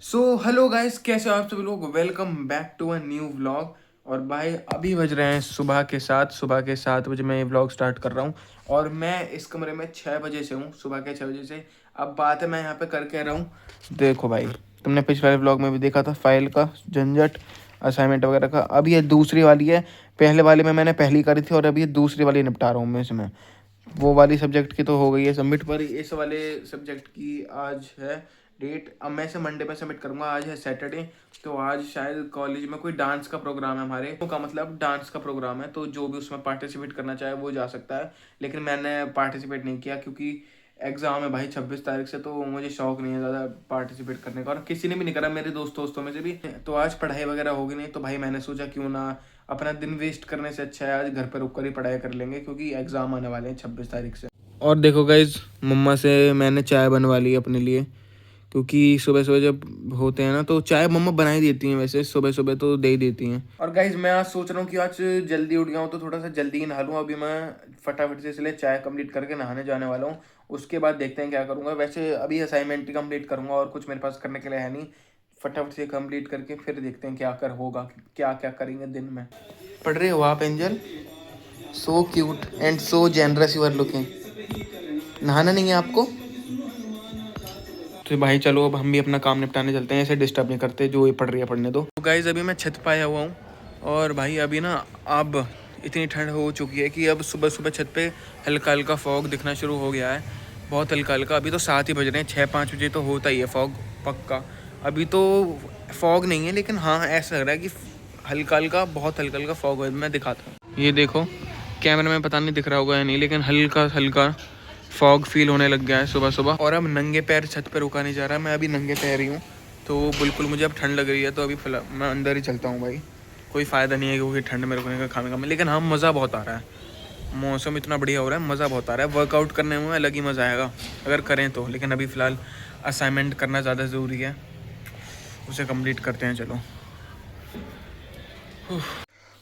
Hello guys, कैसे हो आप सभी लोग। Welcome back to a new vlog. और भाई अभी बज रहे हैं सुबह के 7 बजे मैं ये व्लॉग स्टार्ट कर रहा हूँ। और मैं इस कमरे में 6 बजे से हूँ, सुबह के 6 बजे से। अब बात है मैं यहाँ पे कर कह रहा हूँ। देखो भाई, तुमने पिछले वाले व्लॉग में भी देखा था फाइल का झंझट, असाइनमेंट वगैरह का। अब ये दूसरी वाली है। पहले वाले में मैंने पहली करी थी और अभी ये दूसरी वाली निपटा रहा हूँ मैं इसमें। वो वाली सब्जेक्ट की तो हो गई है सबमिट, पर इस वाले सब्जेक्ट की आज है डेट। अब मैं इसे मंडे पे सबमिट करूंगा। आज है सैटरडे, तो आज शायद कॉलेज में कोई डांस का प्रोग्राम है हमारे का, मतलब डांस का प्रोग्राम है। तो जो भी उसमें पार्टिसिपेट करना चाहे वो जा सकता है। लेकिन मैंने पार्टिसिपेट नहीं किया क्योंकि एग्ज़ाम है भाई 26 तारीख से। तो मुझे शौक नहीं है ज़्यादा पार्टिसिपेट करने का, और किसी ने भी नहीं करा मेरे दोस्तों में से भी। तो आज पढ़ाई वगैरह होगी नहीं, तो भाई मैंने सोचा क्यों ना अपना दिन वेस्ट करने से अच्छा है आज घर पर रुक कर ही पढ़ाई कर लेंगे, क्योंकि एग्ज़ाम आने वाले हैं 26 तारीख से। और देखो गाइज, मम्मा से मैंने चाय बनवा ली अपने लिए, क्योंकि सुबह सुबह जब होते हैं ना तो चाय मम्मा बना ही देती हैं। वैसे सुबह सुबह तो दे ही देती हैं। और गाइज मैं आज सोच रहा हूँ कि आज जल्दी उठ गया हूँ तो थोड़ा सा जल्दी ही नहा लूँ। अभी मैं फटाफट से इसलिए चाय कंप्लीट करके नहाने जाने वाला हूँ। उसके बाद देखते हैं क्या करूँगा। वैसे अभी असाइनमेंट ही कंप्लीट करूँगा और कुछ मेरे पास करने के लिए है नहीं। फटाफट से कंप्लीट करके फिर देखते हैं क्या कर होगा, क्या क्या करेंगे दिन में। पढ़ रहे हो आप angel? So cute and so generous you are looking. नहाना नहीं है आपको? तो भाई चलो अब हम भी अपना काम निपटाने चलते हैं, ऐसे डिस्टर्ब नहीं करते, जो ये पढ़ रही है पढ़ने दो। तो गाइज अभी मैं छत पे आया हुआ हूँ। और भाई अभी ना अब इतनी ठंड हो चुकी है कि अब सुबह सुबह छत पे हल्का हल्का फॉग दिखना शुरू हो गया है। बहुत हल्का हल्का। अभी तो 7 ही बज रहे हैं, 6-5 बजे तो होता ही है फॉग पक्का। अभी तो फॉग नहीं है, लेकिन हाँ ऐसा लग रहा है कि हल्का हल्का, बहुत हल्का हल्का फॉग है। मैं दिखाता हूँ, ये देखो कैमरे में पता नहीं दिख रहा होगा या नहीं, लेकिन हल्का हल्का फॉग फील होने लग गया है सुबह सुबह। और अब नंगे पैर छत पर रुका नहीं जा रहा। मैं अभी नंगे पैर ही हूँ, तो बिल्कुल मुझे अब ठंड लग रही है। तो अभी फिलहाल मैं अंदर ही चलता हूँ भाई। कोई फ़ायदा नहीं है क्योंकि ठंड में रुकने का खाने का। लेकिन हाँ मज़ा बहुत आ रहा है, मौसम इतना बढ़िया हो रहा है, मज़ा बहुत आ रहा है। वर्कआउट करने में अलग ही मज़ा आएगा अगर करें तो। लेकिन अभी फ़िलहाल असाइनमेंट करना ज़्यादा ज़रूरी है, उसे कंप्लीट करते हैं चलो।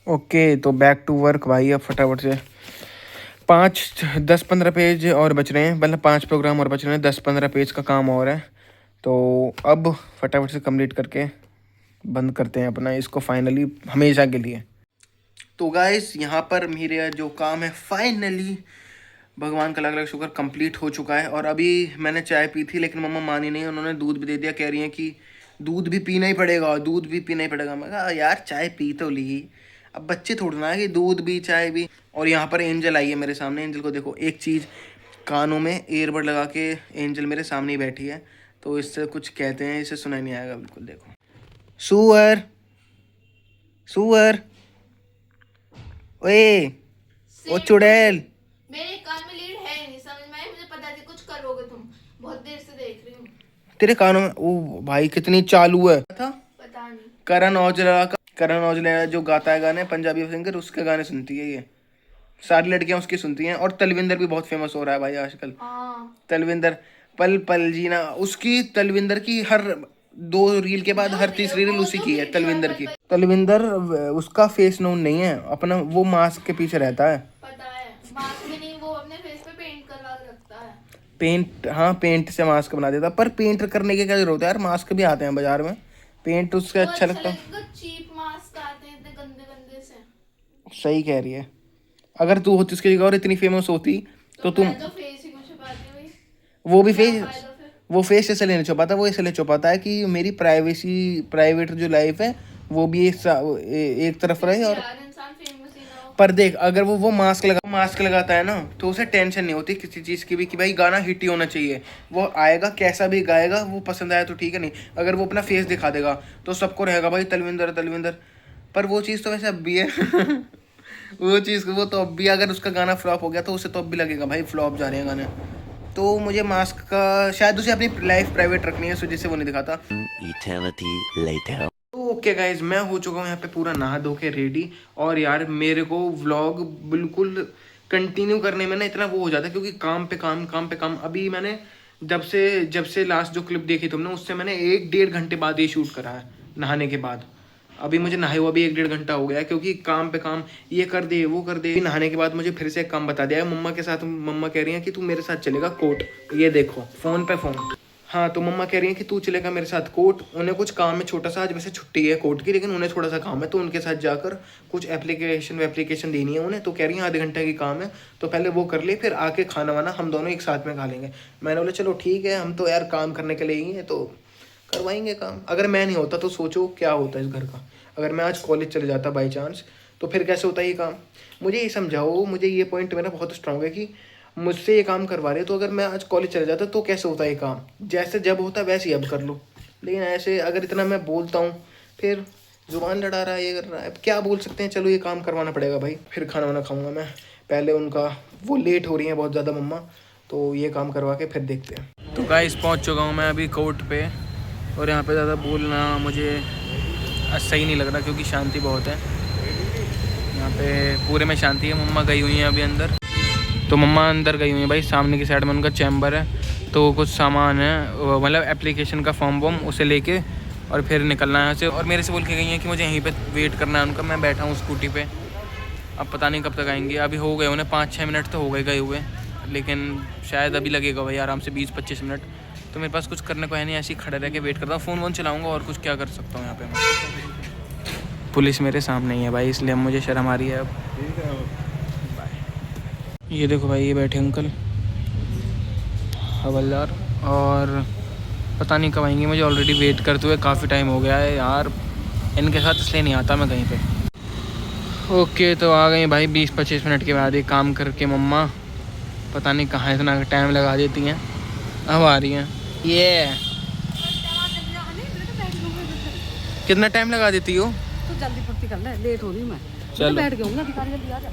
ओके, तो बैक टू वर्क भाई। अब फटाफट से 5-10-15 पेज और बच रहे हैं, मतलब 5 प्रोग्राम और बच रहे हैं, 10-15 पेज का काम और है। तो अब फटाफट से कंप्लीट करके बंद करते हैं अपना इसको फाइनली, हमेशा के लिए। तो गाइस यहाँ पर मेरा जो काम है फाइनली, भगवान का अलग शुक्र, कंप्लीट हो चुका है। और अभी मैंने चाय पी थी, लेकिन मम्मा मानी नहीं, उन्होंने दूध भी दे दिया। कह रही हैं कि दूध भी पीना ही पड़ेगा, दूध भी पीना ही पड़ेगा। मैं कहा यार चाय पी तो ली, अब बच्चे थोड़ा ना है कि दूध भी चाय भी। और यहाँ पर एंजल आई है मेरे सामने। एंजल को देखो, एक चीज़ कानों में ईयरबड लगा के एंजल मेरे सामने ही बैठी है। तो इससे कुछ कहते हैं, इसे सुनाई नहीं आएगा बिल्कुल। देखो, सुअर सुअर, ओए ओ चुड़ैल। मेरे कान में लीड है नहीं, समझ में आया? मुझे पता थी कुछ करोगे तुम, बहुत देर से देख रही हूँ। तेरे कानों में ओ भाई कितनी चालू है था। पता नहीं। करण औजला जो गाता है गाने, पंजाबी सिंगर, उसके गाने सुनती है ये। सारी लड़कियां उसकी सुनती हैं। और तलविंदर भी बहुत फेमस हो रहा है भाई आजकल। हाँ, तलविंदर, पल पल जीना, उसकी तलविंदर की हर 2 रील के बाद हर तीसरी रील वो उसी जो की है वीडियो है, तलविंदर पल की। पल। तलविंदर उसका फेस नोन नहीं है अपना, वो मास्क के पीछे रहता है। पता है, मास्क में नहीं, वो अपने फेस पे पेंट करवा के रखता है। पेंट, हाँ पेंट से मास्क बना देता। पर पेंट करने की क्या जरूरत है यार, मास्क भी आते हैं बाजार में, पेंट उससे वो अच्छा अच्छा लगता। लगेगा, चीप मास्क आते हैं इतने गंदे गंदे से। सही कह रही है। अगर तू होती उसकी जगह और इतनी फेमस होती तो तो तुम। मैं तो फेस ही क्यों छुपाती भाई? वो भी क्या फेस, फायदा फिर? वो फेस इसलिए नहीं छुपाता, वो इसलिए छुपाता है कि मेरी प्राइवेसी, प्राइवेट जो लाइफ है वो भी एक तरफ फिर रहे। भी और यार इंसान फेमस ही ना हो। पर देख, अगर वो मास्क लगाता है ना, तो उसे टेंशन नहीं होती किसी चीज़ की भी कि भाई गाना हिट ही होना चाहिए। वो आएगा कैसा भी गाएगा, वो पसंद आया तो ठीक है, नहीं अगर वो अपना फेस दिखा देगा तो सबको रहेगा भाई तलविंदर तलविंदर। पर वो चीज़ तो वैसे अब भी है वो चीज़ वो तो अब भी, अगर उसका गाना फ्लॉप हो गया तो उसे तो अब भी लगेगा भाई फ्लॉप जा रहे हैं गाने। तो मुझे मास्क का, शायद उसे अपनी लाइफ प्राइवेट रखनी है, इस वजह से वो नहीं दिखाता। Eternity later. तो ओके गाइज, मैं हो चुका हूँ यहाँ पे पूरा नहा धो के रेडी। और यार मेरे को व्लॉग बिल्कुल कंटिन्यू करने में ना इतना वो हो जाता है, क्योंकि काम पे काम, काम पे काम। अभी मैंने जब से लास्ट जो क्लिप देखी तुमने, उससे मैंने 1-1.5 घंटे बाद ये शूट करा है नहाने के बाद। अभी मुझे नहाए हुआ भी 1-1.5 घंटा हो गया है, क्योंकि काम पे काम, ये कर दे वो कर दे। नहाने के बाद मुझे फिर से एक काम बता दिया है मम्मा के साथ। मम्मा कह रही हैं कि तू मेरे साथ चलेगा कोर्ट। ये देखो, फ़ोन पे फ़ोन। हाँ, तो मम्मा कह रही है कि तू चलेगा मेरे साथ कोर्ट। उन्हें कुछ काम है छोटा सा, आज वैसे छुट्टी है कोर्ट की, लेकिन उन्हें थोड़ा सा काम है, तो उनके साथ जाकर कुछ एप्लीकेशन देनी है उन्हें। तो कह रही है आधे घंटे की काम है, तो पहले वो कर ले, फिर आके खाना वाना हम दोनों एक साथ में खा लेंगे। मैंने बोला चलो ठीक है, हम तो यार काम करने के लिए ही हैं, तो करवाएंगे काम। अगर मैं नहीं होता तो सोचो क्या होता है इस घर का। अगर मैं आज कॉलेज चले जाता बाई चांस, तो फिर कैसे होता है ये काम। मुझे ये समझाओ, मुझे ये पॉइंट मेरा बहुत स्ट्रांग है कि मुझसे ये काम करवा रहे, तो अगर मैं आज कॉलेज चले जाता तो कैसे होता है ये काम। जैसे जब होता वैसे ही अब कर लो, लेकिन ऐसे अगर इतना मैं बोलता हूँ फिर जुबान लड़ा रहा है, ये कर रहा है, अब क्या बोल सकते हैं। चलो ये काम करवाना पड़ेगा भाई, फिर खाना वाना खाऊंगा मैं। पहले उनका वो लेट हो रही है बहुत ज़्यादा मम्मा, तो ये काम करवा के फिर देखते हैं। तो गाइस पहुँच चुका हूँ मैं अभी कोर्ट पे, और यहाँ पे ज़्यादा बोलना मुझे सही नहीं लग रहा क्योंकि शांति बहुत है यहाँ पे, पूरे में शांति है। मम्मा गई हुई हैं अभी अंदर, तो मम्मा अंदर गई हुई है भाई, सामने की साइड में उनका चैम्बर है। तो कुछ सामान है, मतलब एप्लीकेशन का फॉर्म वॉर्म, उसे लेके और फिर निकलना है यहाँ से। और मेरे से बोल के गई हैं कि मुझे यहीं पे वेट करना है उनका। मैं बैठा हूँ स्कूटी पे, अब पता नहीं कब तक आएंगे। अभी हो गए उन्हें 5-6 मिनट तो हो गए हुए, लेकिन शायद अभी लगेगा भाई आराम से 20-25 मिनट। तो मेरे पास कुछ करने को है नहीं, ऐसे ही खड़े रह के वेट करता हूँ, फ़ोन वोन चलाऊँगा, और कुछ क्या कर सकता हूँ यहाँ पे मैं। पुलिस मेरे सामने ही है भाई, इसलिए अब मुझे शर्म आ रही है। अब ये देखो भाई, ये बैठे अंकल हवलदार, और पता नहीं कब आएंगे। मुझे ऑलरेडी वेट करते हुए काफ़ी टाइम हो गया है यार, इनके साथ इसलिए नहीं आता मैं कहीं पे। ओके, तो आ गए भाई 20-25 मिनट के बाद ये काम करके मम्मा। पता नहीं कहाँ इतना टाइम लगा देती हैं, अब आ रही हैं। ये कितना टाइम लगा देती हो? तो जल्दी फुर्ती कर ले, लेट हो रही मैं। चलो बैठ गया हूँ, अधिकारी जल्दी आ जा।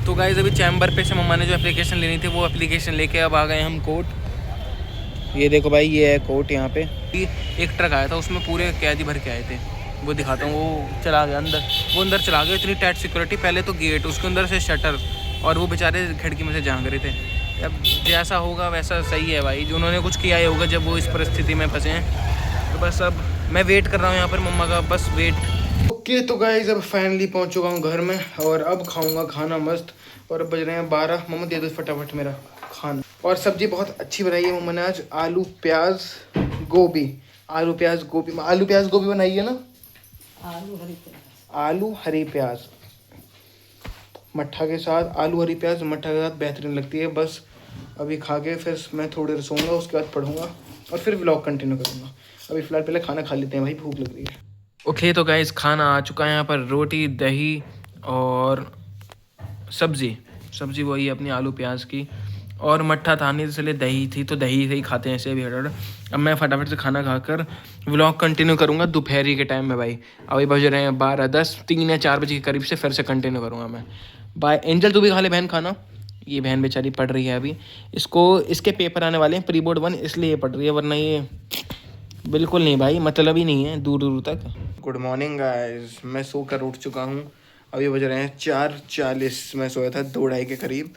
तो गाइस अभी चैम्बर पे से मम्मा ने जो एप्लीकेशन लेनी थी वो एप्लीकेशन लेके अब आ गए हम कोर्ट। ये देखो भाई, ये है कोर्ट। यहाँ पे एक ट्रक आया था, उसमें पूरे कैदी भर के आए थे। वो दिखाता हूँ, वो चला गया अंदर, वो अंदर चला गया। इतनी टाइट सिक्योरिटी, पहले तो गेट, उसके अंदर से शटर, और वो बेचारे खिड़की में से झांक रहे थे। अब जैसा होगा वैसा सही है भाई, जो उन्होंने कुछ किया ही होगा जब वो इस परिस्थिति में फंसे हैं। तो बस अब मैं वेट कर रहा हूँ यहाँ पर मम्मा का, बस वेट। ओके, तो गाइस अब फाइनली पहुँच चुका हूँ घर में, और अब खाऊंगा खाना मस्त। और बज रहे हैं 12। मम्मा दे दो फटाफट मेरा खाना। और सब्जी बहुत अच्छी बनाई है मम्मा ने आज, आलू प्याज गोभी। आलू प्याज गोभी बनाई है ना, आलू हरी प्याज मट्ठा के साथ, आलू हरी प्याज मट्ठा के साथ बेहतरीन लगती है। बस अभी खा के फिर मैं थोड़ी देर सोऊंगा, उसके बाद पढ़ूंगा और फिर व्लॉग कंटिन्यू करूँगा। अभी फ़िलहाल पहले खाना खा लेते हैं भाई, भूख लग रही है। ओके, तो गाइस खाना आ चुका है यहाँ पर, रोटी दही और सब्जी वही अपनी आलू प्याज की, और मट्ठा था नहीं इसलिए दही थी, तो दही से ही खाते हैं ऐसे भी। अब मैं फटाफट से खाना खाकर व्लॉग कंटिन्यू करूँगा दोपहरी के टाइम में भाई। अभी बज रहे हैं 12-10, 3 या 4 बजे के करीब से फिर से कंटिन्यू करूँगा मैं। बाय एंजल, तू भी खा ले बहन खाना। ये बहन बेचारी पढ़ रही है अभी, इसके पेपर आने वाले हैं प्री बोर्ड 1, इसलिए ये पढ़ रही है, वरना ये बिल्कुल नहीं भाई, मतलब ही नहीं है दूर दूर तक। गुड मॉर्निंग गाइस, मैं सो कर उठ चुका हूँ। अभी बज रहे हैं 4:40, मैं सोया था 2-2:30 के करीब।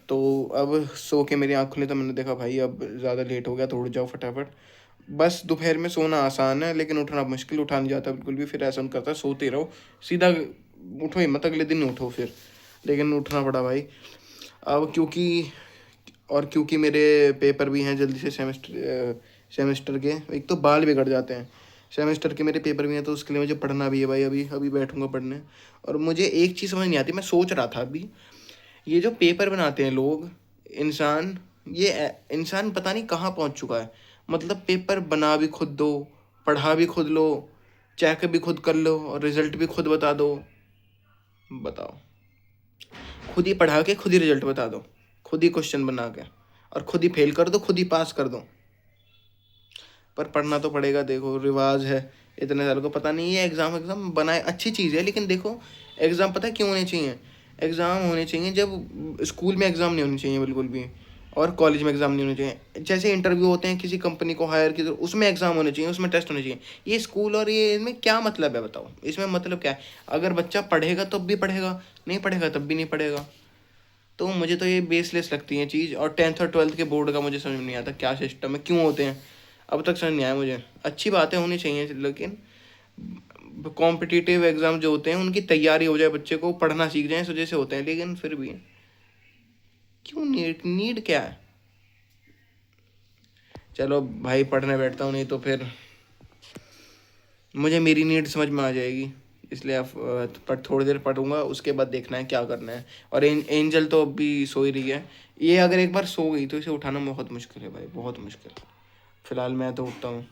तो अब सो के मेरी आँख खुली तो मैंने देखा भाई अब ज़्यादा लेट हो गया, तो उठ जाओ फटाफट। बस दोपहर में सोना आसान है, लेकिन उठना मुश्किल, उठा नहीं जाता बिल्कुल भी। फिर ऐसा नहीं करता, सोते रहो, सीधा उठो ही मत, अगले दिन उठो फिर। लेकिन उठना पड़ा भाई अब, क्योंकि मेरे पेपर भी हैं जल्दी से, सेमेस्टर के। एक तो बाल बिगड़ जाते हैं, सेमेस्टर के मेरे पेपर भी हैं, तो उसके लिए मुझे पढ़ना भी है भाई। अभी बैठूंगा पढ़ने। और मुझे एक चीज़ समझ नहीं आती, मैं सोच रहा था अभी, ये जो पेपर बनाते हैं लोग, ये इंसान पता नहीं कहाँ पहुँच चुका है। मतलब पेपर बना भी खुद दो, पढ़ा भी खुद लो, चेक भी खुद कर लो, और रिजल्ट भी खुद बता दो। बताओ, खुद ही पढ़ा के खुद ही रिजल्ट बता दो, खुद ही क्वेश्चन बना के, और खुद ही फेल कर दो, खुद ही पास कर दो। पर पढ़ना तो पड़ेगा। देखो रिवाज है इतने साल को, पता नहीं ये एग्ज़ाम बनाए, अच्छी चीज़ है, लेकिन देखो एग्ज़ाम पता है क्यों होने चाहिए। एग्ज़ाम होने चाहिए जब स्कूल में एग्ज़ाम नहीं होने चाहिए बिल्कुल भी, और कॉलेज में एग्ज़ाम नहीं होने चाहिए। जैसे इंटरव्यू होते हैं किसी कंपनी को हायर की, तो उसमें एग्ज़ाम होने चाहिए, उसमें टेस्ट होने चाहिए। ये स्कूल और ये इनमें क्या मतलब है बताओ, इसमें मतलब क्या है। अगर बच्चा पढ़ेगा तब भी पढ़ेगा, नहीं पढ़ेगा तब भी नहीं पढ़ेगा। तो मुझे तो ये बेसलेस लगती है चीज़। और 10th और 12th के बोर्ड का मुझे समझ नहीं आता क्या सिस्टम है, क्यों होते हैं, अब तक समझ नहीं आया मुझे। अच्छी बातें होनी चाहिए, लेकिन कॉम्पिटिटिव एग्ज़ाम जो होते हैं उनकी तैयारी हो जाए, बच्चे को पढ़ना सीख जाए, इस वजह से होते हैं। लेकिन फिर भी क्यों, नीड क्या है। चलो भाई पढ़ने बैठता हूँ, नहीं तो फिर मुझे मेरी नीड समझ में आ जाएगी, इसलिए अब पर थोड़ी देर पढ़ूंगा, उसके बाद देखना है क्या करना है। और एंजल तो अभी सो ही रही है, ये अगर एक बार सो गई तो इसे उठाना बहुत मुश्किल है भाई, बहुत मुश्किल। फिलहाल मैं तो उठता हूँ।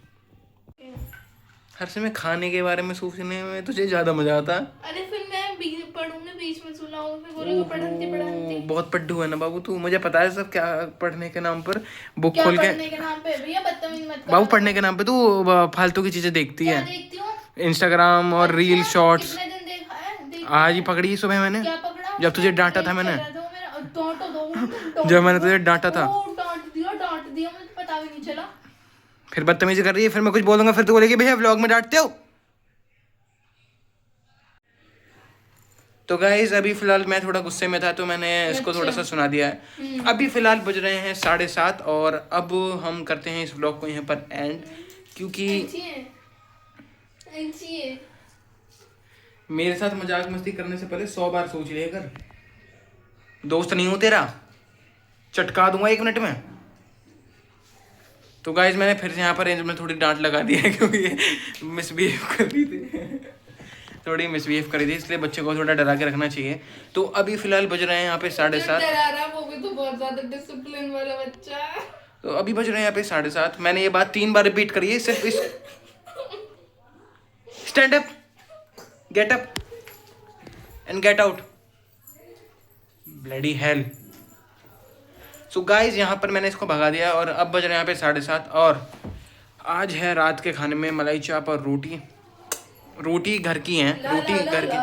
हर समय खाने के बारे में सोचने में तुझे ज़्यादा मज़ा आता है। अरे फिर मैं पढ़ूंगी, बीच में सुना होगा, फिर बोलेगा पढ़ती। बहुत पढ़ू है ना बाबू तू, मुझे पता है सब क्या पढ़ने के नाम पर बुक क्या खोल के। पढ़ने के नाम पे भैया बदतमीज मत कर। बाबू पढ़ने के नाम पे तू फालतू की चीजें देखती क्या है, देखती हूँ? इंस्टाग्राम और रील शॉर्ट्स। कितने दिन देखा है? आज ही पकड़ी सुबह मैंने, क्या पकड़ा? जब तुझे डांटा था मैंने, डांटा दो जब मैंने तुझे डांटा था। डांट दिया मुझे पता भी नहीं चला। फिर बदतमीजी कर रही है, फिर मैं कुछ बोलूंगा फिर तू बोलेगी भैया व्लॉग में डांटते हो। तो गाइज अभी फिलहाल मैं थोड़ा गुस्से में था तो मैंने इसको थोड़ा सा सुना दिया है। अभी फिलहाल बज रहे हैं 7:30 और अब हम करते हैं इस व्लॉग को यहाँ पर एंड, क्योंकि मेरे साथ मजाक मस्ती करने से पहले 100 बार सोच लिया कर। दोस्त नहीं हूँ तेरा, चटका दूंगा 1 मिनट में। तो गाइज मैंने फिर से यहाँ पर में थोड़ी डांट लगा दी है, क्योंकि मिसबिहेव कर रही थी, थोड़ी मिसबिहेव करी थी, इसलिए बच्चे को थोड़ा डरा के रखना चाहिए। तो अभी फिलहाल बज रहे हैं यहाँ पे 7:30। डरा रहा वो भी तो बहुत ज्यादा डिसिप्लिन वाला बच्चा है। तो अभी बज रहे हैं यहाँ पे 7:30। मैंने ये बात 3 बार रिपीट करी है सिर्फ इस। Stand up, get up and get out, bloody hell. So guys यहाँ पर मैंने इसको भगा दिया और अब बज रहे हैं यहाँ पे 7:30 और आज है रात के खाने में मलाई चाप और रोटी। रोटी घर की है, रोटी घर की।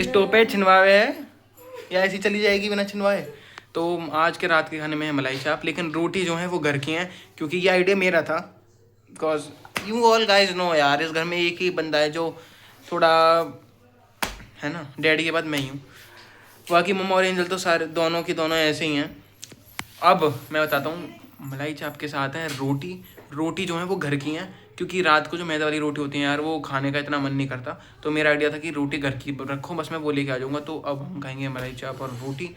इस टोपे छिनवावे है या ऐसी चली जाएगी बिना छिनवाए। तो आज के रात के खाने में है मलाई चाप, लेकिन रोटी जो है वो घर की हैं, क्योंकि ये आइडिया मेरा था। Because you all guys know यार, इस घर में एक ही बंदा है जो थोड़ा है ना, डैडी के बाद मैं ही हूँ, बाकी मम्मा और एंजल तो सारे दोनों की दोनों ऐसे ही हैं। अब मैं बताता हूँ, मलाई चाप के साथ है रोटी। रोटी जो है वो घर की हैं, क्योंकि रात को जो मैदा वाली रोटी होती है यार वो खाने का इतना मन नहीं करता। तो मेरा आइडिया था कि रोटी घर की रखो, बस मैं वो लेके आ जाऊँगा। तो अब हम खाएंगे मलाई चाप और रोटी।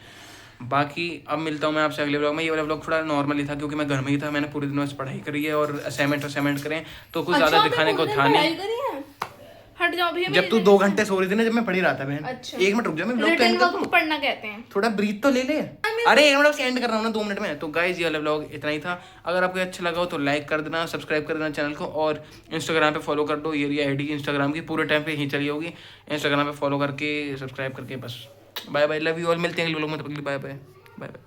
बाकी अब मिलता हूँ मैं आपसे अगले व्लॉग में। ये वाला व्लॉग थोड़ा नॉर्मल ही था क्योंकि मैं घर में ही था, मैंने पूरे दिन बस पढ़ाई करी है और असाइनमेंट करें, तो कुछ ज़्यादा दिखाने को था नहीं। हट जाओ भैया, जब तू 2 घंटे सो रही थी ना, जब मैं पढ़ी रहा था बहन। अच्छा। 1 मिनट रुक जा, मैं व्लॉग रिटर्न वर्क पढ़ना कहते हैं। थोड़ा ब्रीथ तो ले ले। अरे 1 मिनट एंड कर रहा हूँ ना 2 मिनट में। तो गाइज ये वाला व्लॉग इतना ही था। अगर आपको अच्छा लगा हो तो लाइक कर देना, सब्सक्राइब कर देना चैनल को, और इंस्टाग्राम पे फॉलो कर दो। ये आईडी इंस्टाग्राम की पूरे टाइम पे ही चली होगी, इंस्टाग्राम पे फॉलो करके सब्सक्राइब करके बस। Bye bye, love you all, मिलते हैं अगले व्लॉग में, तब तक के लिए बाय बाय बाय बाय।